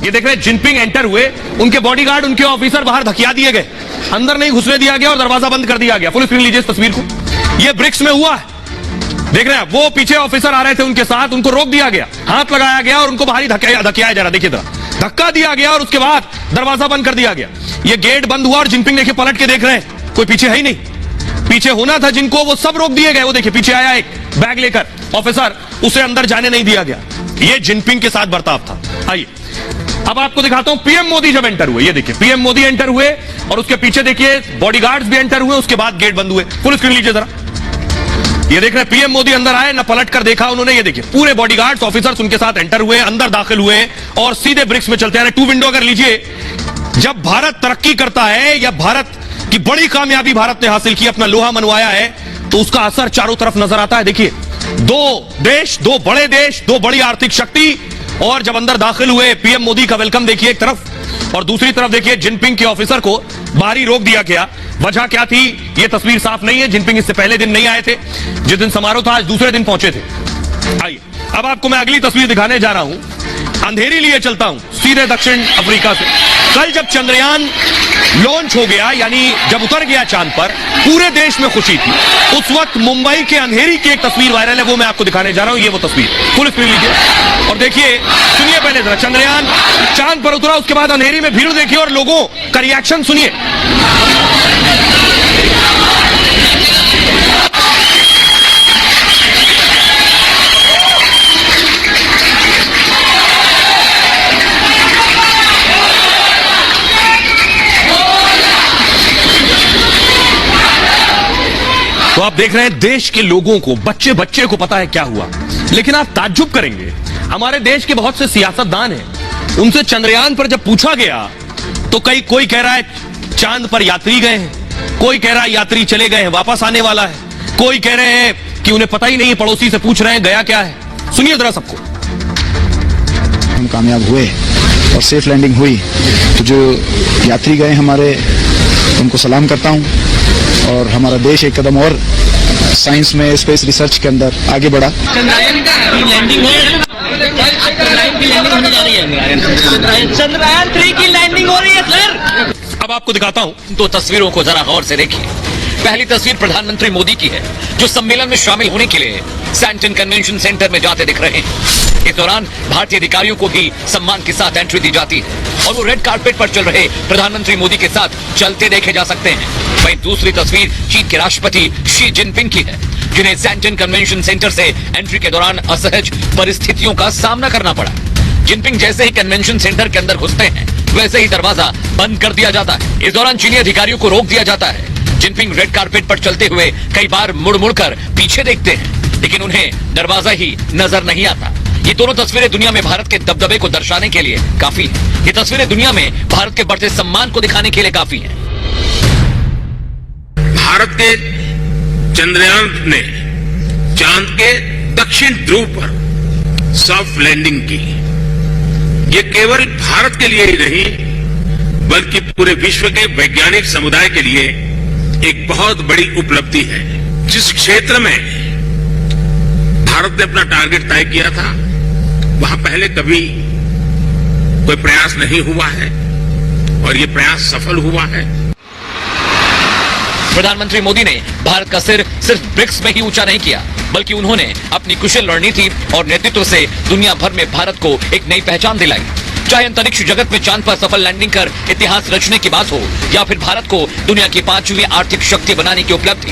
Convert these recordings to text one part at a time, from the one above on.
ये देख रहे हैं जिनपिंग एंटर हुए, उनके बॉडीगार्ड, उनके ऑफिसर बाहर धकिया दिए गए, अंदर नहीं घुसने दिया गया और दरवाजा बंद कर दिया गया। फुल स्क्रीन लीजिए इस तस्वीर को, ये ब्रिक्स में हुआ है। देख रहे हैं वो पीछे ऑफिसर आ रहे थे उनके साथ, उनको रोक दिया गया, हाथ लगाया गया और उनको बाहर धकिया जा रहा, देखिए धक्का दिया गया और उसके बाद दरवाजा बंद कर दिया गया। ये गेट बंद हुआ और जिनपिंग देखिए पलट के देख रहे हैं, कोई पीछे है ही नहीं। पीछे होना था जिनको, वो सब रोक दिए गए। वो देखिए पीछे आया एक बैग लेकर ऑफिसर, उसे अंदर जाने नहीं दिया गया। ये जिनपिंग के साथ बर्ताव था। आइए अब आपको दिखाता हूं पीएम मोदी जब एंटर हुए। ये देखिए पीएम मोदी एंटर हुए और उसके पीछे देखिए बॉडीगार्ड्स भी एंटर हुए, उसके बाद गेट बंद हुए। फुल स्क्रीन लीजिए जरा, ये देख रहे हैं पीएम मोदी अंदर आए, न पलट कर देखा उन्होंने। ये देखिए पूरे बॉडीगार्ड्स ऑफिसर्स उनके साथ एंटर हुए, अंदर दाखिल हुए और सीधे ब्रिक्स में चलते हैं। टू विंडो अगर लीजिए, जब भारत तरक्की करता है या भारत की बड़ी कामयाबी भारत ने हासिल की, अपना लोहा मनवाया है, तो उसका असर चारों तरफ नजर आता है। देखिए दो देश, दो बड़े देश, दो बड़ी आर्थिक शक्ति, और जब अंदर दाखिल हुए पीएम मोदी का वेलकम देखिए एक तरफ, और दूसरी तरफ देखिए जिनपिंग के ऑफिसर को बाहर ही रोक दिया गया। वजह क्या थी ये तस्वीर साफ नहीं है। जिनपिंग इससे पहले दिन नहीं आए थे, जिस दिन समारोह था आज दूसरे दिन पहुंचे थे। आइए अब आपको मैं अगली तस्वीर दिखाने जा रहा हूं। अंधेरी लिए चलता हूं सीधे दक्षिण अफ्रीका से। कल जब चंद्रयान लॉन्च हो गया, यानी जब उतर गया चांद पर, पूरे देश में खुशी थी। उस वक्त मुंबई के अंधेरी की एक तस्वीर वायरल है, वो मैं आपको दिखाने जा रहा हूं। ये वो तस्वीर, फुल स्क्रीन लीजिए और देखिए, सुनिए पहले जरा। चंद्रयान चांद पर उतरा, उसके बाद अंधेरी में भीड़ देखिए और लोगों का रिएक्शन सुनिए। तो आप देख रहे हैं देश के लोगों को, बच्चे बच्चे को पता है क्या हुआ। लेकिन आप ताज्जुब करेंगे, हमारे देश के बहुत से सियासतदान हैं, उनसे चंद्रयान पर जब पूछा गया तो कोई कह रहा है चांद पर यात्री गए हैं, कोई कह रहा है यात्री चले गए हैं वापस आने वाला है, कोई कह रहे हैं कि उन्हें पता ही नहीं है, पड़ोसी से पूछ रहे हैं गया क्या है। सुनिए जरा सबको। हम कामयाब हुए और सेफ लैंडिंग हुई, तो जो यात्री गए हमारे, उनको सलाम करता हूं। और हमारा देश एक कदम और साइंस में, स्पेस रिसर्च के अंदर आगे बढ़ा। चंद्रयान की लैंडिंग होने जा रही है। चंद्रयान 3 की लैंडिंग हो रही है सर। अब आपको दिखाता हूं, दो तस्वीरों को जरा गौर से देखिए। पहली तस्वीर प्रधानमंत्री मोदी की है, जो सम्मेलन में शामिल होने के लिए सैंटन कन्वेंशन सेंटर में जाते दिख रहे हैं। इस दौरान भारतीय अधिकारियों को भी सम्मान के साथ एंट्री दी जाती है और वो रेड कारपेट पर चल रहे प्रधानमंत्री मोदी के साथ चलते देखे जा सकते हैं। वहीं दूसरी तस्वीर चीन के राष्ट्रपति शी जिनपिंग की है, जिन्हें सैंटन कन्वेंशन सेंटर से एंट्री के दौरान असहज परिस्थितियों का सामना करना पड़ा। जिनपिंग जैसे ही कन्वेंशन सेंटर के अंदर घुसते हैं, वैसे ही दरवाजा बंद कर दिया जाता है। इस दौरान चीनी अधिकारियों को रोक दिया जाता है। जिनपिंग रेड कारपेट पर चलते हुए कई बार मुड़ मुड़ कर पीछे देखते हैं, लेकिन उन्हें दरवाजा ही नजर नहीं आता। ये दोनों तस्वीरें दुनिया में भारत के दबदबे को दर्शाने के लिए काफी है। ये तस्वीरें दुनिया में भारत के बढ़ते सम्मान को दिखाने के लिए काफी है। भारत के चंद्रयान ने चांद के दक्षिण ध्रुव पर सॉफ्ट लैंडिंग की। ये केवल भारत के लिए ही नहीं, बल्कि पूरे विश्व के वैज्ञानिक समुदाय के लिए एक बहुत बड़ी उपलब्धि है। जिस क्षेत्र में भारत ने अपना टारगेट तय किया था, वहां पहले कभी कोई प्रयास नहीं हुआ है और ये प्रयास सफल हुआ है। प्रधानमंत्री मोदी ने भारत का सिर सिर्फ ब्रिक्स में ही ऊंचा नहीं किया, बल्कि उन्होंने अपनी कुशल रणनीति और नेतृत्व से दुनिया भर में भारत को एक नई पहचान दिलाई। चाहे अंतरिक्ष जगत में चांद पर सफल लैंडिंग कर इतिहास रचने की बात हो, या फिर भारत को दुनिया की 5वीं आर्थिक शक्ति बनाने की उपलब्धि,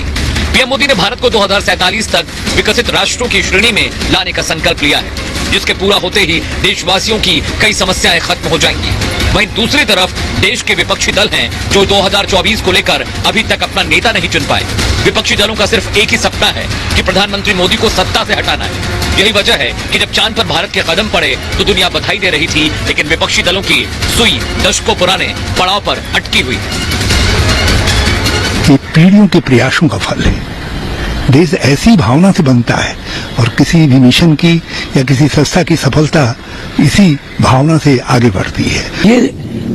पीएम मोदी ने भारत को 2047 तक विकसित राष्ट्रों की श्रेणी में लाने का संकल्प लिया है, जिसके पूरा होते ही देशवासियों की कई समस्याएं खत्म हो जाएंगी। वहीं दूसरी तरफ देश के विपक्षी दल हैं, जो 2024 को लेकर अभी तक अपना नेता नहीं चुन पाए। विपक्षी दलों का सिर्फ एक ही सपना है कि प्रधानमंत्री मोदी को सत्ता से हटाना है। यही वजह है कि जब चांद पर भारत के कदम पड़े तो दुनिया बधाई दे रही थी, लेकिन विपक्षी दलों की सुई दशकों पुराने पड़ाव पर अटकी हुई। ये पीढ़ियों के प्रयासों का फल है। देश ऐसी भावना से बनता है और किसी भी मिशन की या किसी संस्था की सफलता इसी भावना से आगे बढ़ती है। ये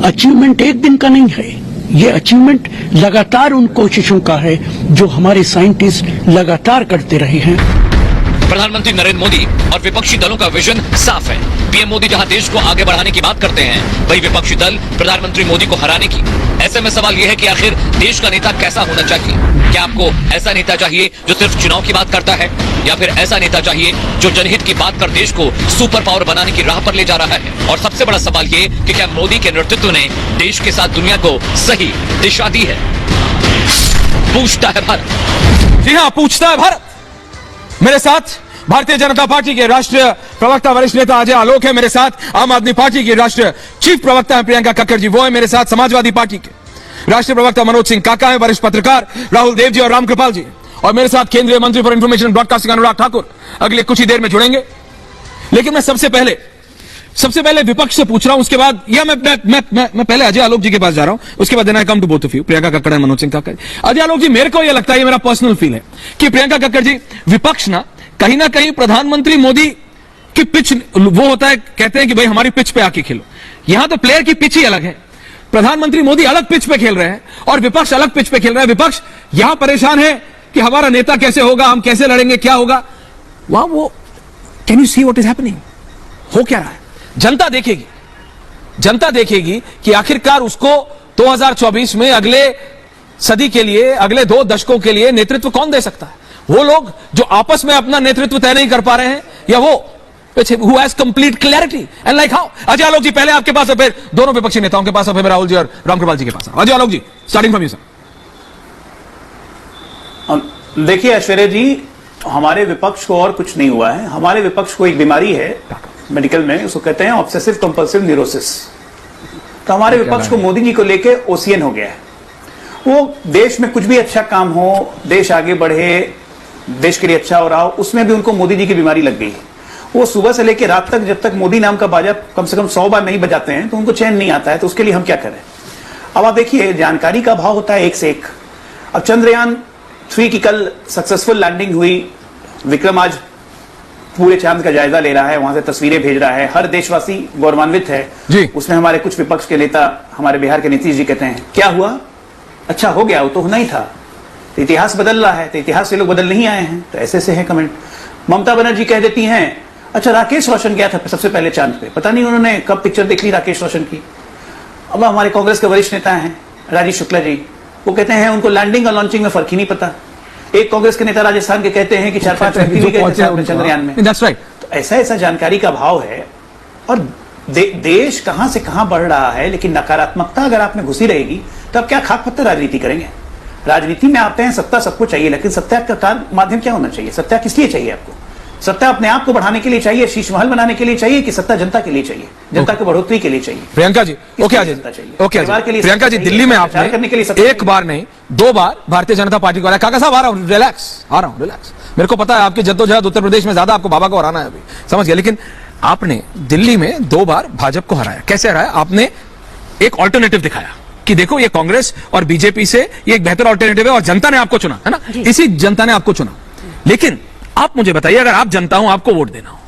अचीवमेंट एक दिन का नहीं है, ये अचीवमेंट लगातार उन कोशिशों का है जो हमारे साइंटिस्ट लगातार करते रहे हैं। प्रधानमंत्री नरेंद्र मोदी और विपक्षी दलों का विजन साफ है। पीएम मोदी जहां देश को आगे बढ़ाने की बात करते हैं, वही विपक्षी दल प्रधानमंत्री मोदी को हराने की। ऐसे में सवाल यह है कि आखिर देश का नेता कैसा होना चाहिए? क्या आपको ऐसा नेता चाहिए जो सिर्फ चुनाव की बात करता है, या फिर ऐसा नेता चाहिए जो जनहित की बात कर देश को सुपर पावर बनाने की राह पर ले जा रहा है? और सबसे बड़ा सवाल ये कि क्या मोदी के नेतृत्व ने देश के साथ दुनिया को सही दिशा दी है? पूछता है भारत। जी हां, पूछता है भारत। मेरे साथ भारतीय जनता पार्टी के राष्ट्रीय प्रवक्ता वरिष्ठ नेता अजय आलोक है। मेरे साथ आम आदमी पार्टी की राष्ट्रीय चीफ प्रवक्ता है प्रियंका कक्कड़ जी, वो है मेरे साथ। समाजवादी पार्टी के राष्ट्रीय प्रवक्ता मनोज सिंह काका है, वरिष्ठ पत्रकार राहुल देव जी और रामकृपाल जी, और मेरे साथ केंद्रीय मंत्री for information broadcasting Anurag Thakur अगले कुछ ही देर में जुड़ेंगे। लेकिन मैं सबसे पहले विपक्ष से पूछ रहा हूं, उसके बाद या मैं पहले अजय आलोक जी के पास जा रहा हूं, उसके बाद then I come to both of you, Priyanka Kakkar और मनोज सिंह काका। अजय आलोक जी, मेरे को यह लगता है, ये मेरा पर्सनल फील है कि प्रियंका कक्कड़ जी, विपक्ष ना कहीं प्रधानमंत्री मोदी की पिच वो होता है, कहते हैं कि भाई हमारी पिच पे आके खेलो। यहां तो प्लेयर की पिच ही अलग है। प्रधानमंत्री मोदी अलग पिच पे खेल रहे हैं और विपक्ष अलग पिच पे खेल रहा है। विपक्ष यहां परेशान है कि हमारा नेता कैसे होगा, हम कैसे लड़ेंगे, क्या होगा। वहां वो can you see what is happening, हो क्या रहा है? जनता देखेगी कि आखिरकार उसको 2024 में अगले सदी के लिए, अगले 2 दशकों के लिए नेतृत्व कौन दे सकता है? वो लोग जो आपस में अपना नेतृत्व तय नहीं कर पा रहे हैं, या वो who has complete clarity and like how? Ajay Alok जी, पहले आपके पास, फिर दोनों विपक्षी नेताओं के पास, और फिर राहुल जी और रामकृपाल जी के पास। अजय आलोक जी, स्टार्टिंग फ्रॉम यू सर। देखिए ऐश्वर्या जी, हमारे विपक्ष को और कुछ नहीं हुआ है। हमारे विपक्ष को एक बीमारी है मेडिकल में, उसको कहते हैं ऑब्सेसिव कंपल्सिव न्यूरोसिस। तो हमारे विपक्ष को मोदी जी को लेके ओसीएन हो गया है। वो देश में कुछ भी अच्छा काम हो, देश आगे बढ़े, देश के लिए अच्छा हो रहा हो, उसमें भी उनको मोदी जी की बीमारी लग गई। वो सुबह से लेकर रात तक, जब तक मोदी नाम का बाजा कम से कम 100 बार नहीं बजाते हैं तो उनको चैन नहीं आता है। तो उसके लिए हम क्या करें? अब आप देखिए, जानकारी का अभाव होता है एक से एक। अब चंद्रयान 3 की कल सक्सेसफुल लैंडिंग हुई। विक्रम आज पूरे चांद का जायजा ले रहा है, वहां से तस्वीरें भेज रहा है। हर देशवासी गौरवान्वित है जी। उसमें हमारे कुछ विपक्ष के नेता, हमारे बिहार के नीतीश जी कहते हैं क्या हुआ, अच्छा हो गया, वो तो होना ही था। तो इतिहास बदल रहा है, तो इतिहास से लोग बदल नहीं आए हैं। तो ऐसे है कमेंट। ममता बनर्जी कह देती हैं, अच्छा राकेश रोशन गया था सबसे पहले चांद पे, पता नहीं उन्होंने कब पिक्चर देख ली राकेश रोशन की। अब हमारे कांग्रेस के वरिष्ठ नेता हैं राजीव शुक्ला जी, वो कहते हैं उनको लैंडिंग और लॉन्चिंग में फर्क ही नहीं पता। एक कांग्रेस के नेता राजस्थान के कहते हैं कि 4-5 व्यक्ति भी गए थे चंद्रयान में। That's right. तो ऐसा जानकारी का अभाव है। और देश कहां से कहां बढ़ रहा है, लेकिन नकारात्मकता अगर आप में घुसी रहेगी तो आप क्या खाक पत्थर राजनीति करेंगे? राजनीति में आते हैं, सत्ता सबको चाहिए, लेकिन सत्ता का माध्यम क्या होना चाहिए? सत्ता किस लिए चाहिए आपको? सत्ता अपने आप को बढ़ाने के लिए चाहिए, शीश महल बनाने के लिए चाहिए, कि सत्ता जनता के लिए चाहिए, जनता की बढ़ोतरी के लिए चाहिए? प्रियंका जी, ओके अजय, ओके प्रियंका जी, दिल्ली में आपने एक बार नहीं 2 बार भारतीय जनता पार्टी को हराया। काका साहब, आ रहा हूं, रिलैक्स। मेरे को पता है आपकी जद्दोजहद उत्तर प्रदेश में ज्यादा, आपको बाबा को हराना है अभी, समझ गया। लेकिन आपने दिल्ली में 2 बार भाजपा को हराया। कैसे हराया? आपने एक ऑल्टरनेटिव दिखाया कि देखो ये कांग्रेस और बीजेपी से ये एक बेहतर ऑल्टरनेटिव है, और जनता ने आपको चुना है ना, इसी जनता ने आपको चुना। लेकिन आप मुझे बताइए, अगर आप जनता हो, आपको वोट देना हो,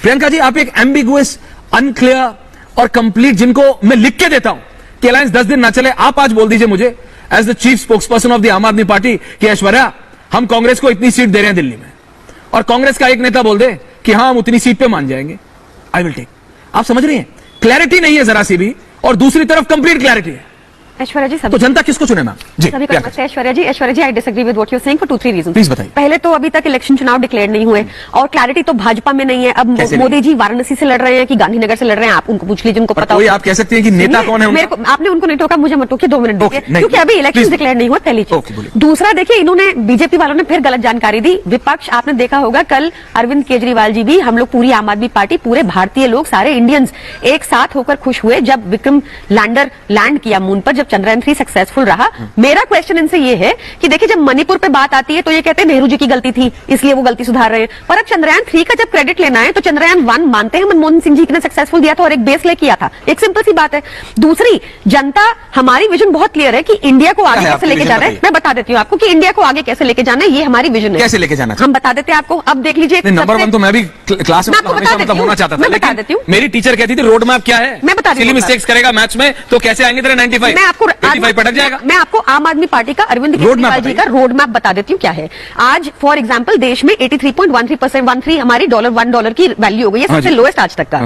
प्रियंका जी, आप एक एम्बिगुअस, अनक्लियर और कंप्लीट, जिनको मैं लिख के देता हूं कि अलायंस 10 दिन ना चले, आप आज बोल दीजिए मुझे as the chief spokesperson of the Aam Aadmi party कि ऐश्वर्या, हम कांग्रेस को इतनी सीट दे रहे हैं दिल्ली में, और कांग्रेस का एक नेता बोल दे कि हाँ हम उतनी सीट पे मान जाएंगे, आई विल टेक। आप समझ रही हैं? क्लैरिटी नहीं है जरा सी भी, और दूसरी तरफ कंप्लीट क्लैरिटी है। ऐश्वर्या जी, तो जनता किसको चुने मैम? जी, सभी का नमस्ते। Aishwarya ji, I disagree with what you saying for 2-3 reasons. Please बताइए। पहले तो अभी तक इलेक्शन चुनाव डिक्लेयर नहीं हुए, और क्लैरिटी तो भाजपा में नहीं है। अब मोदी जी वाराणसी से लड़ रहे हैं कि गांधीनगर से लड़ रहे हैं, आप उनको पूछ लीजिए, उनको पता हो। आप कह सकते हैं कि नेता कौन है उनका? मेरे को आपने उनको नहीं टोका, मुझे मत टोकिए, 2 मिनट दीजिए, क्योंकि अभी इलेक्शन डिक्लेयर नहीं हुआ, पहली चीज। दूसरा, देखिए इन्होंने, बीजेपी वालों ने फिर गलत जानकारी दी। विपक्ष, आपने देखा होगा कल अरविंद केजरीवाल जी भी, हम लोग पूरी आम आदमी पार्टी, पूरे भारतीय लोग, सारे इंडियंस एक साथ होकर खुश हुए जब विक्रम लैंडर लैंड किया मून पर, जब चंद्रयान 3 सक्सेसफुल रहा। मेरा क्वेश्चन इनसे ये है कि देखिए, जब मणिपुर पे बात आती है तो ये कहते हैं नेहरू जी की गलती थी, इसलिए वो गलती सुधार रहे हैं। पर अब चंद्रयान 3 का जब क्रेडिट लेना है तो चंद्रयान 1 मानते हैं मनमोहन सिंह जी ने सक्सेसफुल दिया था और एक बेस ले किया था, एक सिंपल सी बात है। दूसरी, जनता, हमारी विजन बहुत क्लियर है कि इंडिया को आगे कैसे लेके जाना है। मैं बता देती हूँ आपको कि इंडिया को आगे कैसे लेके जाना है, ये हमारी विजन है। कैसे लेके जाना है हम बता देते हैं आपको। अब देख लीजिए, नंबर 1 तो मैं भी क्लास में होना चाहता था, मैं बता देती हूँ। मेरी टीचर कहती थी रोड मैप क्या है, मैं बता देती हूँ। मिस्टेक्स करेगा मैथ्स में तो कैसे आएंगे तेरे 95? मैं आपको आपको 85 पटक जाएगा। मैं आपको आम आदमी पार्टी का अरविंद केजरीवाल जी का रोड मैप बता देती हूँ क्या है। आज फॉर एग्जांपल देश में 83.13% हमारी $1 की वैल्यू हो गई है, सबसे लोएस्ट आज तक का।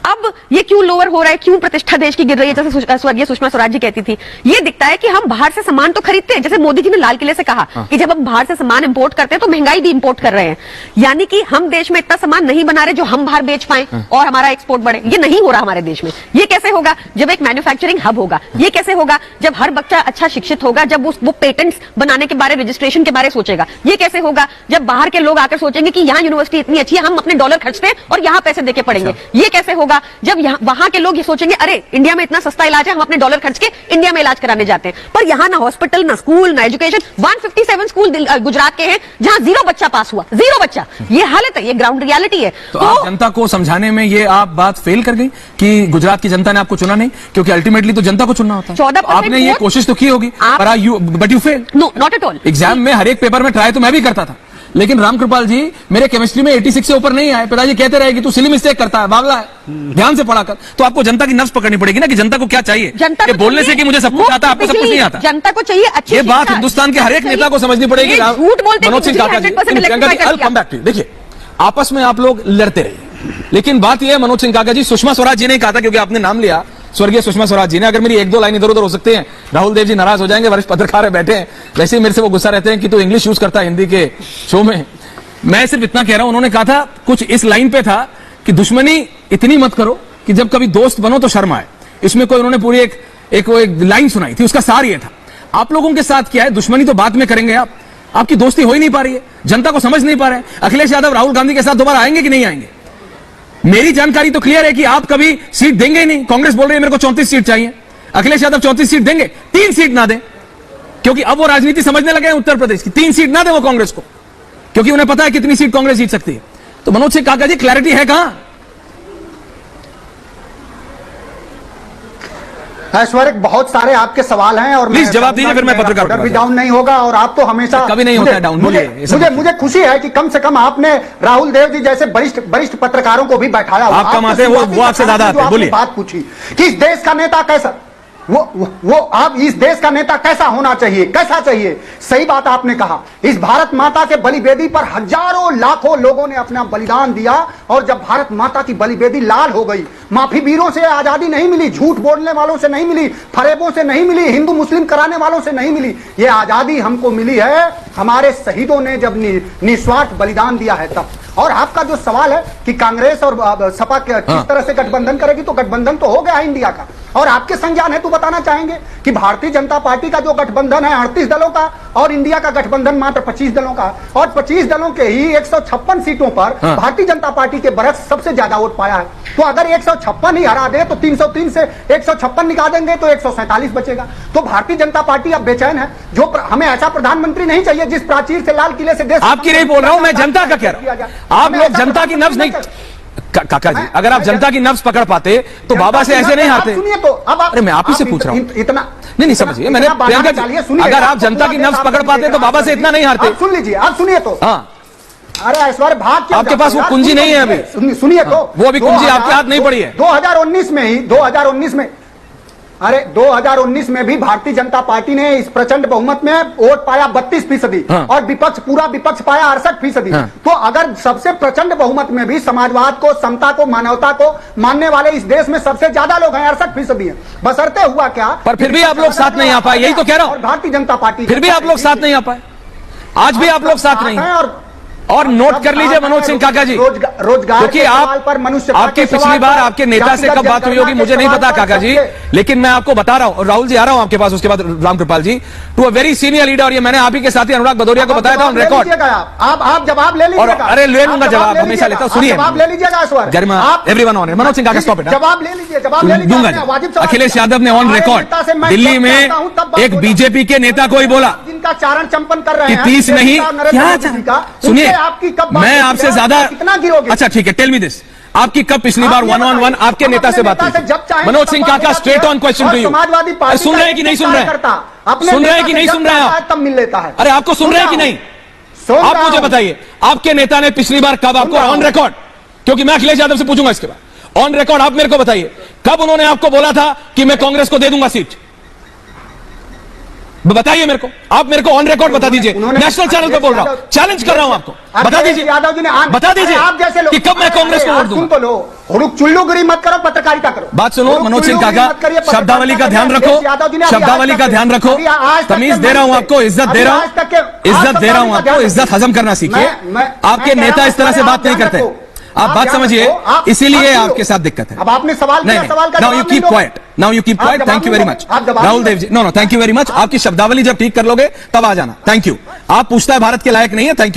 अब ये क्यों लोअर हो रहा है, क्यों प्रतिष्ठा देश की गिर रही है, जैसे स्वर्गीय सुषमा स्वराज जी कहती थी। ये दिखता है कि हम बाहर से सामान तो खरीदते हैं, जैसे मोदी जी ने लाल किले से कहा कि जब हम बाहर से सामान इंपोर्ट करते हैं तो महंगाई भी इंपोर्ट कर रहे हैं, यानी कि हम देश में इतना सामान नहीं बना रहे जो हम बाहर बेच पाए और हमारा एक्सपोर्ट बढ़े। ये नहीं हो रहा हमारे देश में। ये कैसे होगा? जब एक मैन्युफैक्चरिंग हब होगा। ये कैसे होगा? जब हर बच्चा अच्छा शिक्षित होगा, जब वो पेटेंट्स बनाने के बारे, रजिस्ट्रेशन के बारे सोचेगा। ये कैसे होगा? जब बाहर के लोग आकर सोचेंगे कि यहाँ यूनिवर्सिटी इतनी अच्छी है, हम अपने डॉलर खर्चते हैं और यहाँ पैसे देके पढ़ेंगे। ये कैसे होगा? जब वहां के लोग ये सोचेंगे अरे इंडिया में इतना सस्ता इलाज है, हम अपने डॉलर खर्च के इंडिया में इलाज कराने जाते हैं, पर यहाँ ना हॉस्पिटल, ना स्कूल, ना एजुकेशन। 157 स्कूल गुजरात के हैं जहां 0 बच्चा पास हुआ, 0 बच्चा। ये हालत है, ये ग्राउंड रियलिटी है। तो आप जनता को समझाने में ये आप बात फेल कर गई कि गुजरात की जनता ने आपको चुना नहीं, क्योंकि अल्टीमेटली तो जनता को चुनना होता है। 14% आपने ये कोशिश तो की होगी, but you fail. No, not at all. Exam में हर एक पेपर में ट्राई तो मैं भी करता था, लेकिन रामकृपाल जी मेरे केमिस्ट्री में 86 से ऊपर नहीं आए। पिताजी कहते रहे कि तू सिली मिस्टेक करता है, बावला है, ध्यान से पढ़ा कर। तो आपको जनता की नब्ज पकड़नी पड़ेगी ना कि जनता को क्या चाहिए। जनता को बोलने से कि मुझे सब कुछ आता, आपको सब कुछ नहीं आता। जनता को चाहिए अच्छी ये बात हिंदुस्तान के हर एक नेता को समझनी पड़ेगी। झूठ बोलते मनोज सिंह काका जी, देखिए आपस में आप लोग लड़ते रहिए, लेकिन बात यह है मनोज सिंह काका जी, सुषमा स्वराज जी ने कहा था, क्योंकि आपने नाम लिया स्वर्गीय सुषमा स्वराज जी ने, अगर मेरी 1-2 लाइन इधर उधर हो सकते हैं, राहुल देव जी नाराज हो जाएंगे, वरिष्ठ पत्रकार बैठे हैं, वैसे ही मेरे से वो गुस्सा रहते हैं कि तू इंग्लिश यूज करता है हिंदी के शो में। मैं सिर्फ इतना कह रहा हूं, उन्होंने कहा था कुछ इस लाइन पे था कि दुश्मनी इतनी मत करो कि जब कभी दोस्त बनो तो शर्म आए। इसमें कोई उन्होंने पूरी एक लाइन सुनाई थी, उसका सार ये था। आप लोगों के साथ क्या है, दुश्मनी तो बाद में करेंगे, आपकी दोस्ती हो ही नहीं पा रही है, जनता को समझ नहीं पा रहे हैं। अखिलेश यादव राहुल गांधी के साथ दोबारा आएंगे कि नहीं आएंगे? मेरी जानकारी तो क्लियर है कि आप कभी सीट देंगे ही नहीं। कांग्रेस बोल रही है मेरे को 34 सीट चाहिए, अखिलेश यादव 34 सीट देंगे, 3 सीट ना दें, क्योंकि अब वो राजनीति समझने लगे हैं उत्तर प्रदेश की। 3 सीट ना दें वो कांग्रेस को, क्योंकि उन्हें पता है कितनी सीट कांग्रेस जीत सकती है। तो मनोज सिंह काका जी, क्लैरिटी है कहां? ऐश्वर्य, बहुत सारे आपके सवाल हैं और प्लीज जवाब दीजिए, फिर मैं पत्रकार भी डाउन नहीं होगा। और आप तो हमेशा कभी नहीं होता है डाउन। मुझे खुशी है कि कम से कम आपने राहुल देव जी जैसे वरिष्ठ पत्रकारों को भी बैठाया। आप कम आते हैं, वो आपसे ज्यादा आते हैं। बोलिए। बात पूछी कि इस देश का नेता कैसा, वो आप इस देश का नेता कैसा होना चाहिए, कैसा चाहिए। सही बात आपने कहा, इस भारत माता के बलिवेदी पर हजारों लाखों लोगों ने अपना बलिदान दिया, और जब भारत माता की बलिवेदी लाल हो गई, माफी वीरों से आजादी नहीं मिली, झूठ बोलने वालों से नहीं मिली, फरेबों से नहीं मिली, हिंदू मुस्लिम कराने वालों से नहीं मिली, ये आजादी हमको मिली है हमारे शहीदों ने जब निस्वार्थ बलिदान दिया है तब। और आपका जो सवाल है कि कांग्रेस और सपा किस तरह से गठबंधन करेगी, तो गठबंधन तो हो गया इंडिया का। और आपके संज्ञान है तो बताना चाहेंगे कि भारतीय जनता पार्टी का जो गठबंधन है 38 दलों का, और इंडिया का गठबंधन मात्र 25 दलों का, और 25 दलों के ही 156 सीटों पर भारतीय जनता पार्टी के बरस सबसे ज्यादा वोट पाया है। तो अगर 156 ही हरा दे तो 303 से 156 निकालेंगे तो 147 बचेगा। तो भारतीय जनता पार्टी अब बेचैन है। जो हमें ऐसा प्रधानमंत्री नहीं चाहिए जिस प्राचीर से लाल किले से देश, आपकी नहीं बोल रहा हूं मैं, जनता का कह रहा हूं। आप लोग जनता की नब्ज नहीं, काका जी अगर आप जनता की नब्ज पकड़ पाते तो बाबा से ऐसे नहीं हारते। सुनिए तो अब अरे मैं आप ही से पूछ रहा हूं, इतना नहीं समझिए मैंने, प्रियंका जी अगर आप जनता की नब्ज पकड़ पाते तो बाबा से इतना नहीं हारते। सुन लीजिए, आप सुनिए तो। हाँ, अरे ऐश्वर्य भाग क्यों, आपके पास वो कुंजी नहीं है अभी, सुनिए तो। वो अभी कुंजी आपके हाथ नहीं पड़ी है। 2019 में ही 2019 में, अरे 2019 में भी भारतीय जनता पार्टी ने इस प्रचंड बहुमत में वोट पाया 32%, और विपक्ष पूरा विपक्ष पाया 68%। तो अगर सबसे प्रचंड बहुमत में भी समाजवाद को, समता को, मानवता को मानने वाले इस देश में सबसे ज्यादा लोग हैं, 68% है। बशर्ते हुआ क्या, पर फिर भी आप लोग साथ नहीं आ पाए, यही तो कह रहा हूं। और भारतीय जनता पार्टी फिर भी आप लोग साथ नहीं आ पाए, आज भी आप लोग साथ नहीं हैं। और नोट कर लीजिए मनोज सिंह काका जी, रोजगार क्योंकि आप पर मनुष्य आपकी पिछली बार आपके नेता से कब बात हुई होगी मुझे नहीं पता काका जी, लेकिन मैं आपको बता रहा हूं, और राहुल जी आ रहा हूं आपके पास, उसके बाद Ramkripal ji, to a very senior leader, और ये मैंने आप ही के साथी अनुराग भदौरिया को बताया था ऑन रिकॉर्ड। आप जवाब ले लीजिएगा। अरे ले लूंगा जवाब, हमेशा लेता हूं। सुनिए, जवाब ले लीजिएगा गरिमा, एवरीवन ऑन, मनोज सिंह काका स्टॉप इट, जवाब ले लीजिए, जवाब ले लीजिए, दूंगा। अखिलेश यादव ने ऑन रिकॉर्ड दिल्ली में एक बीजेपी के नेता को ही बोला जिनका चारण चंपन कर रहे हैं 30 नहीं, क्या सुनिए, आपकी कब मैं आपसे ज्यादा कितना गिरोगे? अच्छा ठीक है, टेल मी दिस, आपकी कब पिछली बार 1-on-1 आपके नेता से बात हुई? मनोज सिंह काका, straight on question to you. Samajwadi Party सुन रहे हैं कि नहीं सुन रहे हैं? सुन रहे हैं कि नहीं सुन रहे हैं? तब मिल लेता है। अरे आपको सुन रहे हैं कि नहीं? आप मुझे बताइए, आपके नेता ने पिछली बार कब आपको ऑन रिकॉर्ड, क्योंकि मैं अखिलेश यादव से पूछूंगा इसके बाद, ऑन रिकॉर्ड आप मेरे को बताइए कब उन्होंने आपको बोला था कि मैं कांग्रेस को दे दूंगा सीट? बताइए मेरे को, आप मेरे को ऑन रिकॉर्ड बता दीजिए, नेशनल चैनल पे बोल रहा हूं, चैलेंज कर रहा हूं आपको, बता दीजिए यादव जी ने बता दीजिए आप जैसे लोग कि कब मैं कांग्रेस को वोट दूंगा। सुन तो लो, हुड़ुक चुल्लूगिरी मत करो, पत्रकारिता करो। बात सुनो मनोज सिंह काका, शब्दावली का ध्यान रखो, शब्दावली का ध्यान रखो, तमीज दे रहा हूं आपको, इज्जत दे रहा हूं, इज्जत दे रहा हूं आपको, इज्जत हजम करना सीखिए। आपके नेता इस तरह से बात नहीं करते, आप बात समझिए, इसीलिए आपके साथ दिक्कत है। अब आपने सवाल किया, सवाल का now you keep quiet, now you keep quiet, thank you very much Rahul Dev ji. No no, thank you very much, आपकी शब्दावली जब ठीक कर लोगे तब आ जाना, थैंक यू। आप पूछता है भारत के लायक नहीं है, थैंक यू।